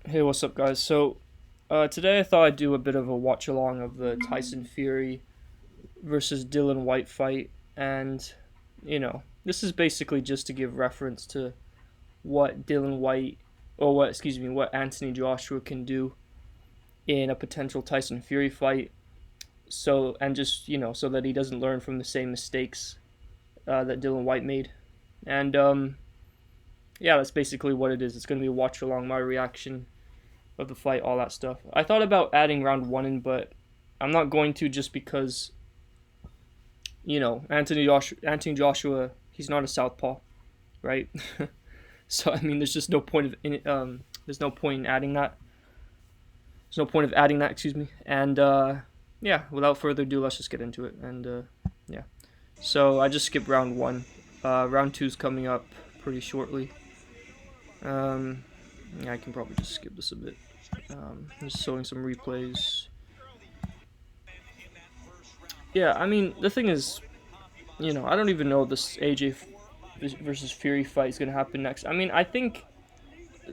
Hey, what's up, guys? Today I thought I'd do a bit of a watch along of the Tyson Fury versus Dillian Whyte fight, and this is basically just to give reference to what Dillian Whyte, or what Anthony Joshua can do in a potential Tyson Fury fight. So that he doesn't learn from the same mistakes that Dillian Whyte made, and yeah, that's basically what it is. It's gonna be a watch along, my reaction of the fight, all that stuff. I thought about adding round one in, but I'm not going to just because Anthony Joshua, he's not a southpaw, right? So I mean, there's just no point there's no point in adding that. There's no point of adding that, excuse me. And yeah, without further ado, let's just get into it. And yeah, so I just skipped round one. Round two's coming up pretty shortly. Yeah, I can probably just skip this a bit. Just showing some replays. Yeah, I mean, the thing is, I don't even know if this AJ versus Fury fight is going to happen next. I mean, I think,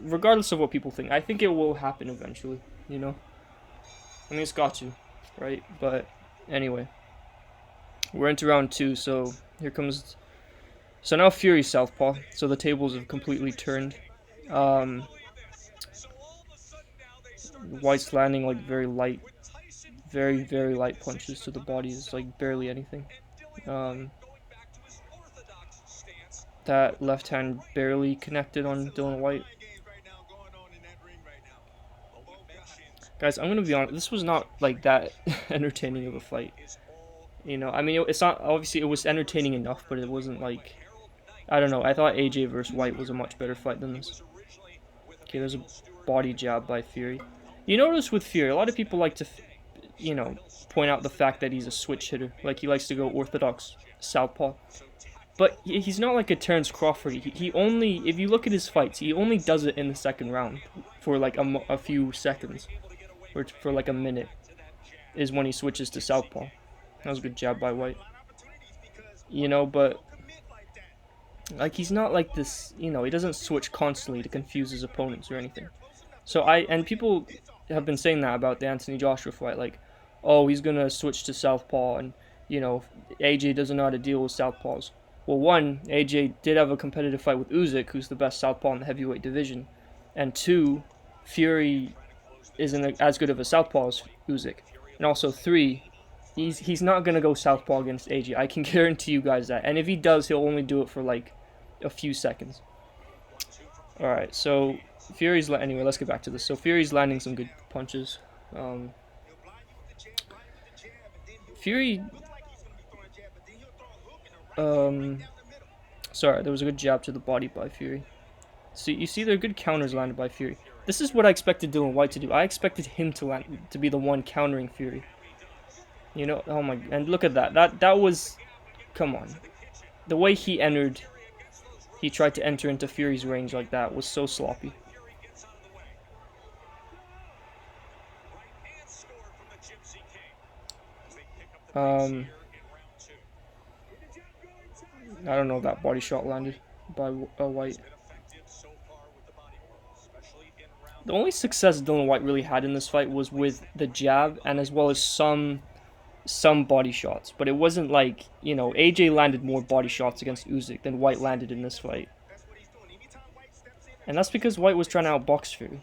regardless of what people think, I think it will happen eventually, I mean, it's got to, right? But anyway, we're into round two, so here comes. So now Fury's southpaw, so the tables have completely turned. White's landing like very light, very, very light punches to the body, is like barely anything. Um, that left hand barely connected on Dillian Whyte. Guys, I'm gonna be honest. This was not like that entertaining of a fight. I mean, it's not obviously it was entertaining enough, but it wasn't like I don't know. I thought AJ versus Whyte was a much better fight than this. Okay, there's a body jab by Fury. You notice with Fury, a lot of people like to, point out the fact that he's a switch hitter. Like he likes to go orthodox southpaw. But he's not like a Terence Crawford. He only, if you look at his fights, he only does it in the second round for like a few seconds, or for like a minute, is when he switches to southpaw. That was a good jab by Whyte. But like he's not like this. He doesn't switch constantly to confuse his opponents or anything. And people have been saying that about the Anthony Joshua fight, like, oh, he's gonna switch to southpaw, and AJ doesn't know how to deal with southpaws. Well, one, AJ did have a competitive fight with Usyk, who's the best southpaw in the heavyweight division, and two, Fury isn't as good of a southpaw as Usyk, and also three, he's not gonna go southpaw against AJ. I can guarantee you guys that, and if he does, he'll only do it for like a few seconds. All right, so anyway, let's get back to this. So Fury's landing some good punches. Fury. Sorry, there was a good jab to the body by Fury. So you see, there are good counters landed by Fury. This is what I expected Dillian Whyte to do. I expected him to be the one countering Fury. Oh my, and look at that. That was, come on. The way he tried to enter into Fury's range like that was so sloppy. I don't know if that body shot landed by Whyte. The only success Dillian Whyte really had in this fight was with the jab, and as well as some body shots. But it wasn't like, AJ landed more body shots against Usyk than Whyte landed in this fight. And that's because Whyte was trying to outbox Fury.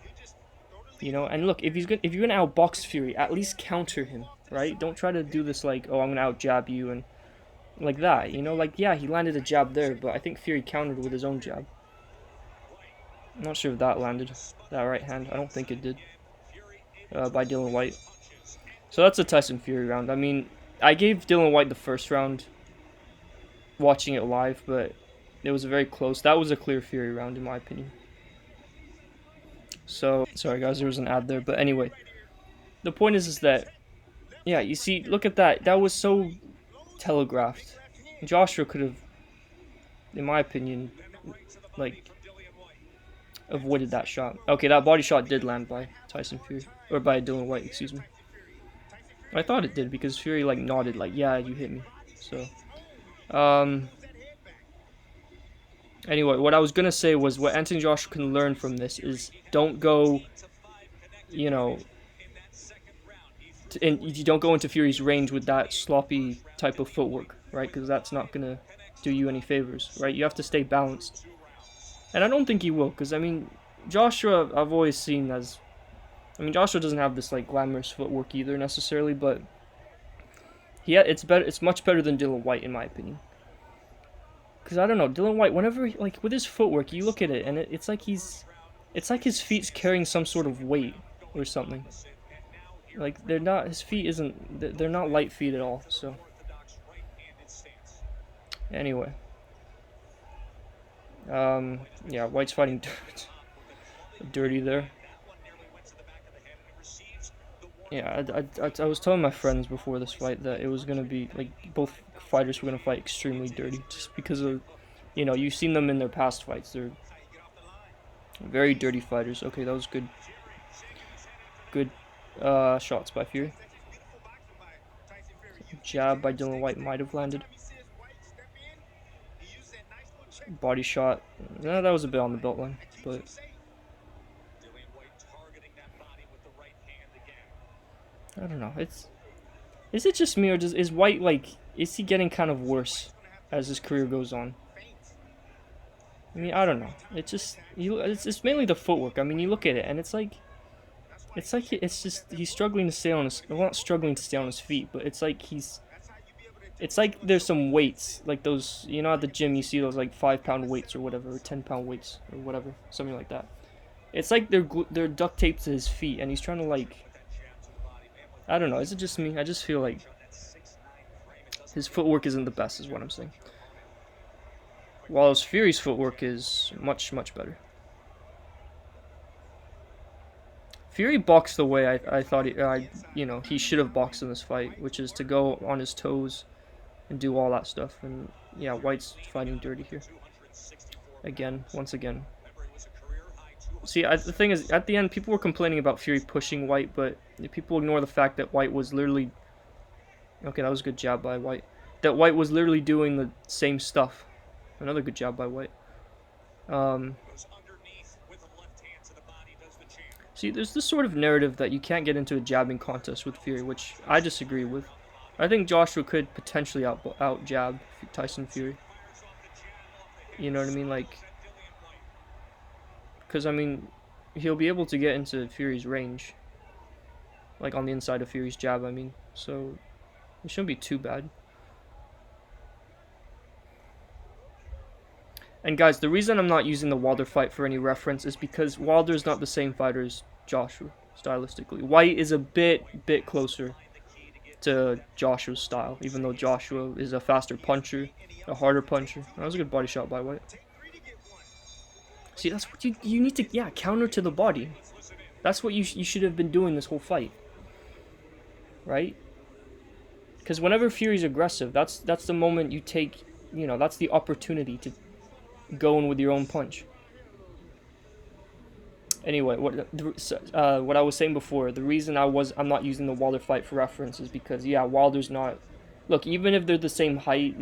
And look, if you're gonna outbox Fury, at least counter him, right? Don't try to do this like, oh, I'm gonna outjab you and like that. Like, yeah, he landed a jab there, but I think Fury countered with his own jab. I'm not sure if that landed, that right hand. I don't think it did. By Dillian Whyte. So that's a Tyson Fury round. I mean, I gave Dillian Whyte the first round watching it live, but it was very close. That was a clear Fury round in my opinion. So, sorry guys, there was an ad there, but anyway. The point is that, yeah, you see, look at that. That was so telegraphed. Joshua could have, in my opinion, like, avoided that shot. Okay, that body shot did land by Tyson Fury, or by Dillian Whyte, excuse me. I thought it did because Fury like nodded, like, yeah, you hit me. So, anyway, what I was gonna say was what Anthony Joshua can learn from this is don't go you know, and you don't go into Fury's range with that sloppy type of footwork, right? Because that's not gonna do you any favors, right? You have to stay balanced, and I don't think he will. Because I mean, Joshua, I've always seen as, I mean, Joshua doesn't have this like glamorous footwork either necessarily, but it's better. It's much better than Dillian Whyte in my opinion. Because I don't know, Dillian Whyte, whenever like with his footwork, you look at it and it's like it's like his feet's carrying some sort of weight or something. Like they're not, his feet isn't, they're not light feet at all. So anyway, yeah, White's fighting dirty there. Yeah, I was telling my friends before this fight that it was gonna be like both fighters were gonna fight extremely dirty, just because of, you know, you've seen them in their past fights. They're very dirty fighters. Okay, that was good. Good shots by Fury. Jab by Dillian Whyte might have landed. Body shot. No, that was a bit on the belt line, but I don't know. Is it just me, or is Whyte like, is he getting kind of worse as his career goes on? I mean, I don't know. It's mainly the footwork. I mean, you look at it and it's just he's struggling to stay on his, well, not struggling to stay on his feet, but it's like it's like there's some weights, like those, you know, at the gym you see those like 5-pound weights or whatever, or 10-pound weights or whatever, something like that. It's like they're duct taped to his feet, and he's trying to like, I don't know. Is it just me? I just feel like his footwork isn't the best, is what I'm saying. While Fury's footwork is much better. Fury boxed the way I thought he should have boxed in this fight, which is to go on his toes and do all that stuff. And yeah, Whyte's fighting dirty here. Once again. See, the thing is, at the end, people were complaining about Fury pushing Whyte, but people ignore the fact that Whyte was literally... Okay, that was a good jab by Whyte. That Whyte was literally doing the same stuff. Another good job by Whyte. See, there's this sort of narrative that you can't get into a jabbing contest with Fury, which I disagree with. I think Joshua could potentially out jab Tyson Fury. You know what I mean? Like, because I mean, he'll be able to get into Fury's range, like on the inside of Fury's jab. I mean, so it shouldn't be too bad. And guys, the reason I'm not using the Wilder fight for any reference is because Wilder's not the same fighter as Joshua, stylistically. Whyte is a bit closer to Joshua's style, even though Joshua is a faster puncher, a harder puncher. That was a good body shot by Whyte. See, that's what you need to, yeah, counter to the body. That's what you should have been doing this whole fight, right? Because whenever Fury's aggressive, that's the moment you take, you know, that's the opportunity to go in with your own punch. Anyway, what I was saying before, the reason I'm not using the Wilder fight for reference is because, yeah, Wilder's not, look, even if they're the same height,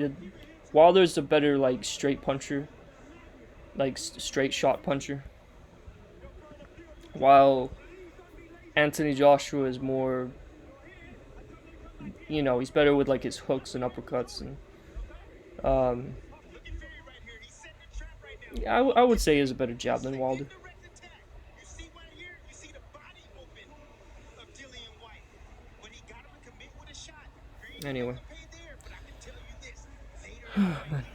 Wilder's a better like straight puncher, like straight shot puncher, while Anthony Joshua is more, you know, he's better with like his hooks and uppercuts, and yeah, I would say he has a better jab than Wilder. Anyway. Man.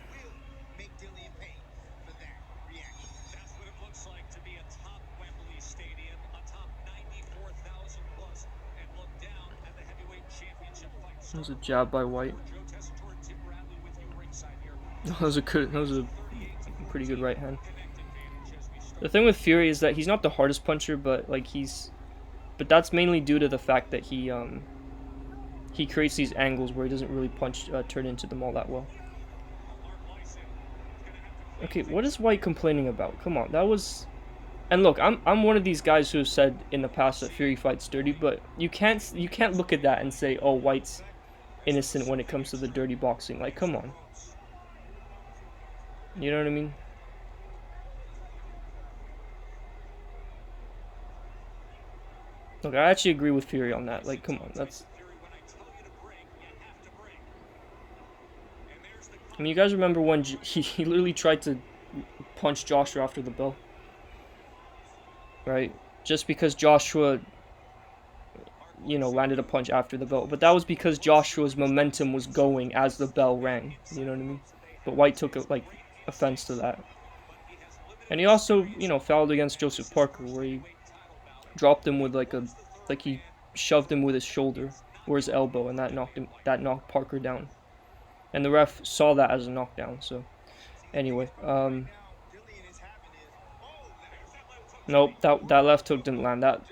That was a jab by Whyte. That was a pretty good right hand. The thing with Fury is that he's not the hardest puncher, but like but that's mainly due to the fact that he creates these angles where he doesn't really turn into them all that well. Okay, what is Whyte complaining about? Come on, that was... And look, I'm one of these guys who have said in the past that Fury fights dirty, but you can't look at that and say, oh, Whyte's innocent when it comes to the dirty boxing. Like, come on. You know what I mean? Look, I actually agree with Fury on that. Like, come on, that's... I mean, you guys remember when he literally tried to punch Joshua after the bell? Right? Just because Joshua, you know, landed a punch after the bell. But that was because Joshua's momentum was going as the bell rang. You know what I mean? But Whyte took, like, offense to that. And he also, you know, fouled against Joseph Parker, where he dropped him with, like, he shoved him with his shoulder or his elbow, and that knocked Parker down. And the ref saw that as a knockdown, so... Anyway, nope, that left hook didn't land. That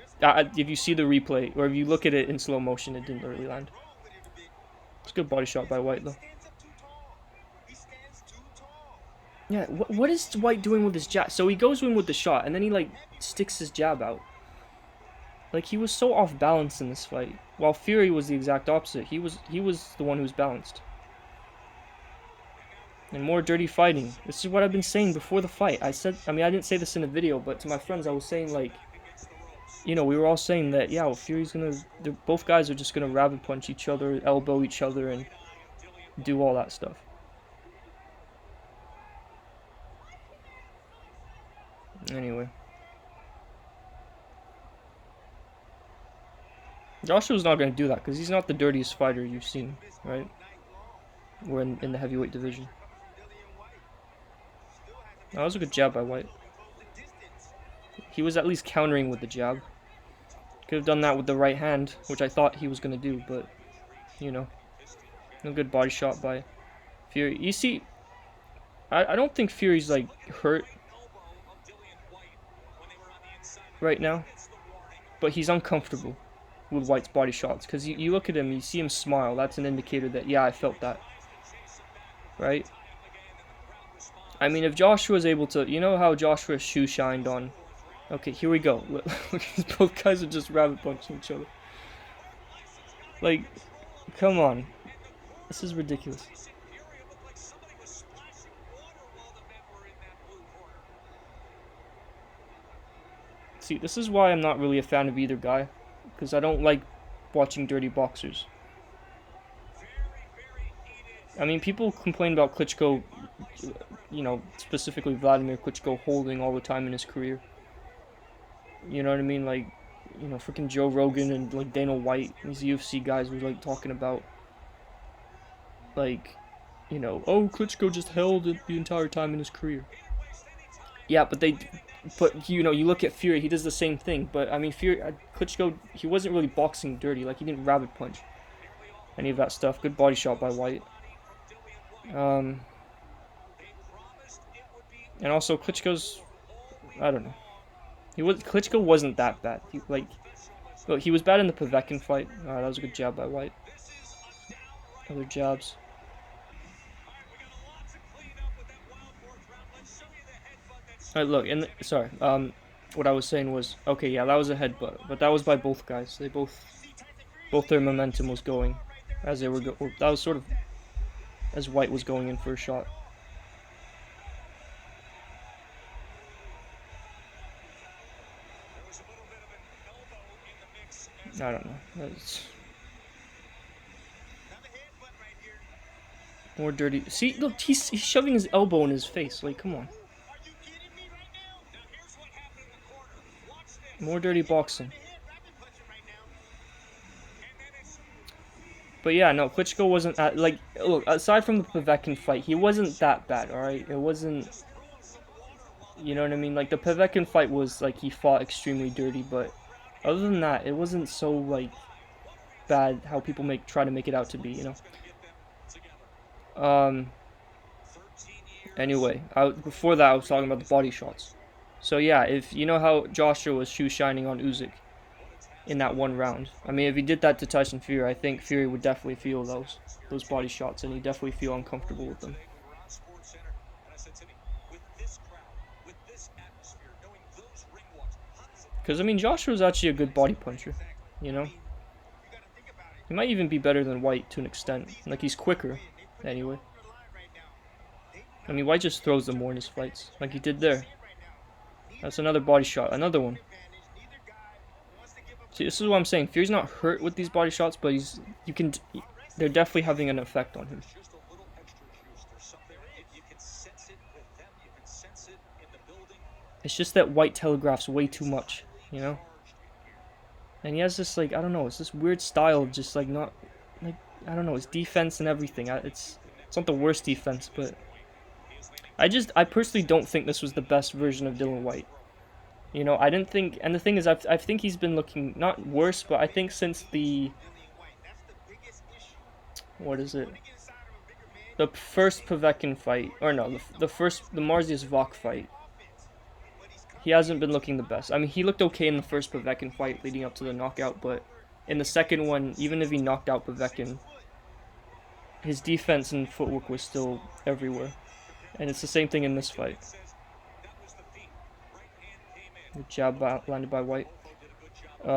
if you see the replay, or if you look at it in slow motion, it didn't really land. It's a good body shot by Whyte, though. Yeah, what is Whyte doing with his jab? So he goes in with the shot, and then he, like, sticks his jab out. Like, he was so off balance in this fight. While Fury was the exact opposite. He was the one who was balanced. And more dirty fighting. This is what I've been saying before the fight. I didn't say this in a video, but to my friends, I was saying, like, you know, we were all saying that, yeah, well, Fury's gonna, both guys are just gonna rabbit punch each other, elbow each other, and do all that stuff. Anyway. Joshua's not gonna do that, because he's not the dirtiest fighter you've seen, right? We're in the heavyweight division. That was a good jab by Whyte. He was at least countering with the jab. Could have done that with the right hand, which I thought he was going to do, but, you know. A good body shot by Fury. You see, I don't think Fury's, like, hurt right now, but he's uncomfortable with Whyte's body shots, because you look at him, you see him smile. That's an indicator that, yeah, I felt that. Right? I mean, if Joshua was able to... You know how Joshua shoe shined on... Okay, here we go. Look, both guys are just rabbit punching each other. Like, come on. This is ridiculous. See, this is why I'm not really a fan of either guy. Because I don't like watching dirty boxers. I mean, people complain about Klitschko, you know, specifically Vladimir Klitschko holding all the time in his career. You know what I mean? Like, you know, freaking Joe Rogan and, like, Dana White, these UFC guys were, like, talking about, like, you know, oh, Klitschko just held it the entire time in his career. Yeah, but you know, you look at Fury, he does the same thing. But, I mean, Klitschko, he wasn't really boxing dirty. Like, he didn't rabbit punch any of that stuff. Good body shot by Whyte. And also Klitschko's, I don't know. Klitschko wasn't that bad. Look, he was bad in the Povetkin fight. That was a good jab by Whyte. Other jabs. Alright, look, sorry. What I was saying was, okay, yeah, that was a headbutt, but that was by both guys. They both their momentum was going as they were that was sort of as Whyte was going in for a shot. I don't know. That's more dirty. See, look, he's shoving his elbow in his face. Like, come on. More dirty boxing. But yeah, no, Klitschko wasn't like, look, aside from the Povetkin fight, he wasn't that bad, alright? It wasn't, you know what I mean? Like, the Povetkin fight was, like, he fought extremely dirty, but other than that, it wasn't so, like, bad how people try to make it out to be, you know? Anyway, before that, I was talking about the body shots. So yeah, if you know how Joshua was shoe shining on Usyk in that one round. I mean, if he did that to Tyson Fury, I think Fury would definitely feel those body shots, and he'd definitely feel uncomfortable with them. Because, I mean, Joshua's actually a good body puncher, you know? He might even be better than Whyte to an extent. Like, he's quicker, anyway. I mean, Whyte just throws them more in his fights, like he did there. That's another body shot, another one. See, this is what I'm saying. Fury's not hurt with these body shots, but they're definitely having an effect on him. It's just that Whyte telegraphs way too much, you know? And he has this, like, I don't know, it's this weird style of just, like, not, like, I don't know, his defense and everything. It's not the worst defense, but I personally don't think this was the best version of Dillian Whyte. You know, I didn't think, and the thing is, I think he's been looking, not worse, but I think since what is it? The first Povetkin fight, or no, the Marzius Vok fight. He hasn't been looking the best. I mean, he looked okay in the first Povetkin fight leading up to the knockout, but in the second one, even if he knocked out Povetkin, his defense and footwork was still everywhere. And it's the same thing in this fight. The jab landed by Whyte.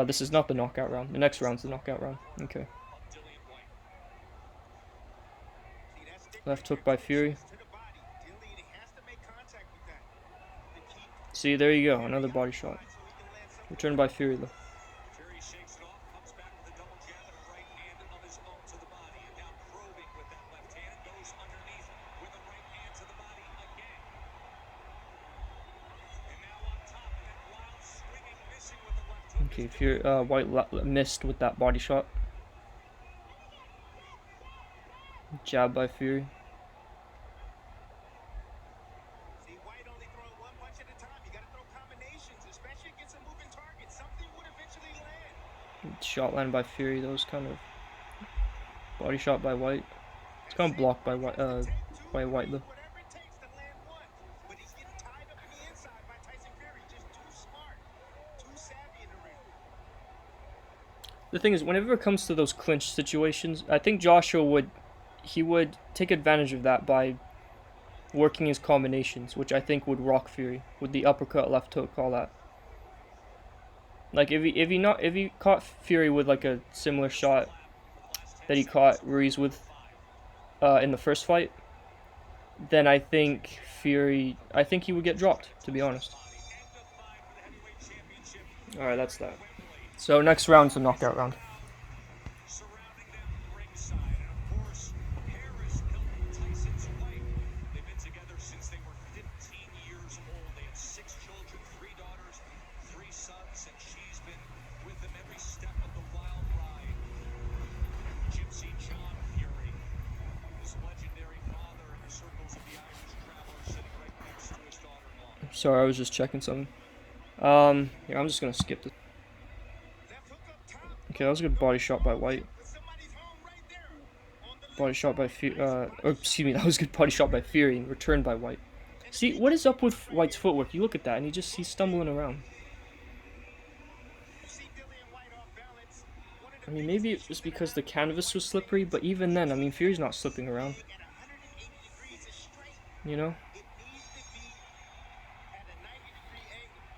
This is not the knockout round. The next round's the knockout round. Okay. Left hook by Fury. See, there you go. Another body shot. Returned by Fury, though. Okay, Fury, Whyte missed with that body shot. Jab by Fury. Shot landed by Fury. That was kind of body shot by Whyte. It's kind of blocked by Whyte though. The thing is, whenever it comes to those clinch situations, I think Joshua would take advantage of that by working his combinations, which I think would rock Fury with the uppercut, left hook, all that. Like if he caught Fury with like a similar shot that he caught Ruiz with in the first fight, then I think he would get dropped, to be honest. Alright, that's that. So next round's the knockout round. Sorry, I was just checking something. Yeah, I'm just gonna skip this. Okay, that was a good body shot by Whyte. Body shot by Fury. Excuse me, that was a good body shot by Fury and returned by Whyte. See, what is up with Whyte's footwork? You look at that, and he's stumbling around. I mean, maybe it was because the canvas was slippery, but even then, I mean, Fury's not slipping around. You know?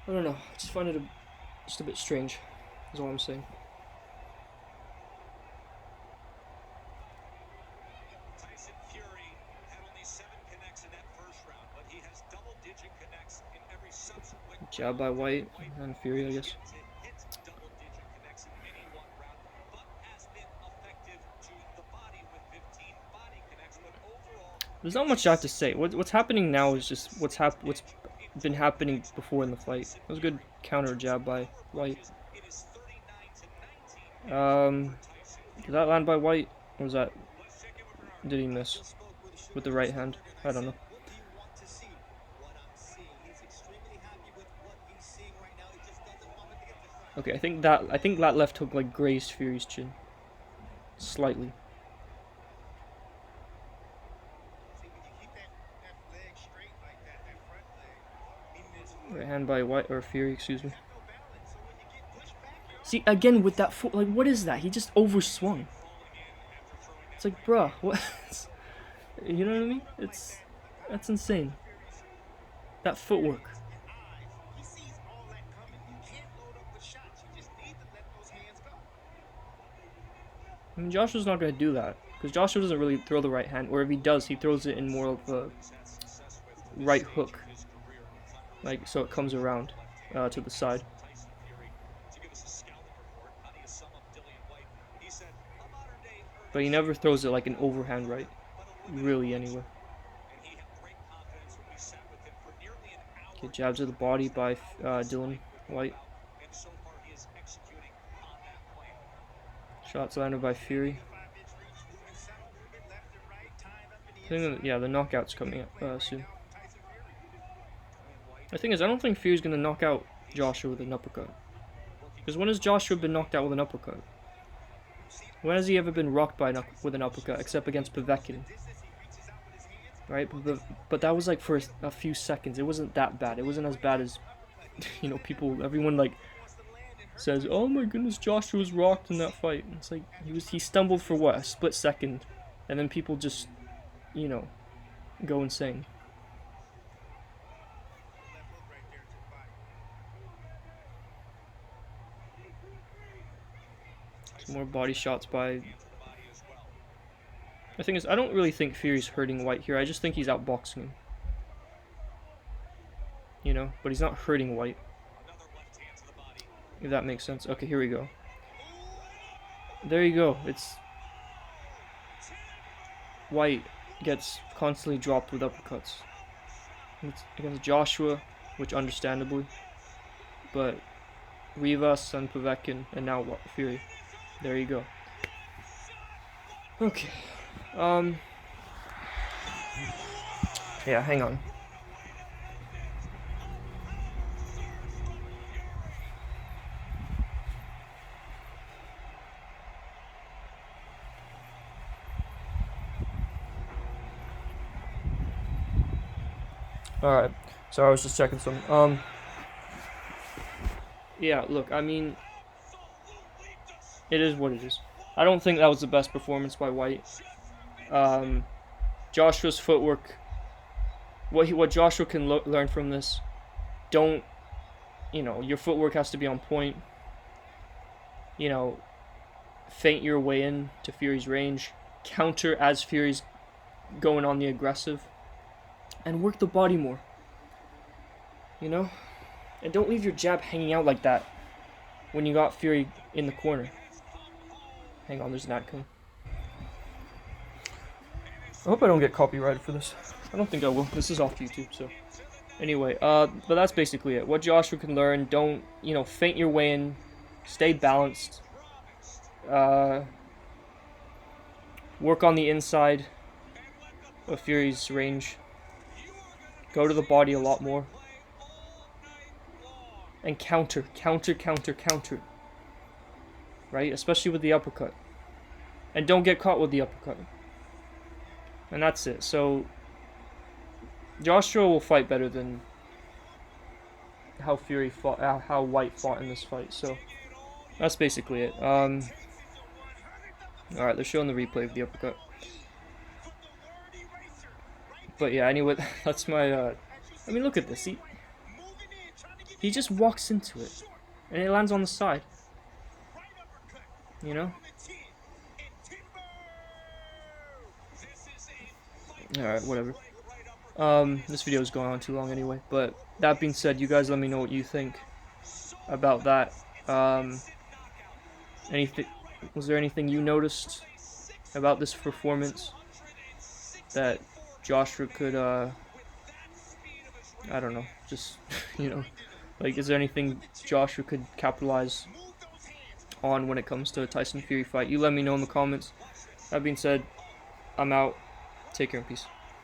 I don't know. I just find it just a bit strange, is all I'm saying. Jab by Whyte and Fury, I guess. There's not much I have to say. What's happening now is just what's been happening before in the fight. That was a good counter jab by Whyte. Did that land by Whyte? Or was that... Did he miss? With the right hand? I don't know. Okay, I think that left hook like grazed Fury's chin. Slightly. Right hand by Whyte, or Fury, excuse me. See, again with that foot, like, what is that? He just overswung. It's like, bruh, what? You know what I mean? That's insane. That footwork. I mean, Joshua's not going to do that, because Joshua doesn't really throw the right hand, or if he does, he throws it in more of a right hook. Like, so it comes around to the side. but he never throws it like an overhand right, really, anyway. Okay, jabs to the body by Dillian Whyte. Shots landed by Fury. I think that, yeah, the knockout's coming up soon. The thing is, I don't think Fury's gonna knock out Joshua with an uppercut. Because when has Joshua been knocked out with an uppercut? When has he ever been rocked by with an uppercut, except against Povetkin? Right, but that was like for a few seconds. It wasn't that bad. It wasn't as bad as, you know, everyone like says, "Oh my goodness, Joshua was rocked in that fight." And it's like he stumbled for what, a split second, and then people just, you know, go insane. Some more body shots by. The thing is, I don't really think Fury's hurting Whyte here. I just think he's outboxing him. You know, but he's not hurting Whyte. If that makes sense. Okay, here we go. There you go. It's Whyte gets constantly dropped with uppercuts. It's against Joshua, which understandably, but Rivas and Povetkin, and now Fury. There you go. Okay. Yeah, hang on. Alright, sorry, I was just checking something. Yeah, look, I mean, it is what it is. I don't think that was the best performance by Whyte. Joshua's footwork, what Joshua can learn from this, don't, you know, your footwork has to be on point. You know, feint your way in to Fury's range, counter as Fury's going on the aggressive, and work the body more. You know? And don't leave your jab hanging out like that when you got Fury in the corner. Hang on, there's an ad coming. I hope I don't get copyrighted for this. I don't think I will. This is off YouTube, so. Anyway, but that's basically it. What Joshua can learn, don't, you know, feint your way in. Stay balanced. Work on the inside of Fury's range. Go to the body a lot more. And counter. Right? Especially with the uppercut. And don't get caught with the uppercut. And that's it. So Joshua will fight better than how Fury fought, how Whyte fought in this fight. So that's basically it. Alright, they're showing the replay of the uppercut. But yeah, anyway, that's my, I mean, look at this. He just walks into it. And it lands on the side. You know? Alright, whatever. This video is going on too long anyway. But that being said, you guys let me know what you think about that. Was there anything you noticed about this performance that Joshua could, I don't know, just, you know, like, is there anything Joshua could capitalize on when it comes to a Tyson Fury fight? You let me know in the comments. That being said, I'm out. Take care and peace.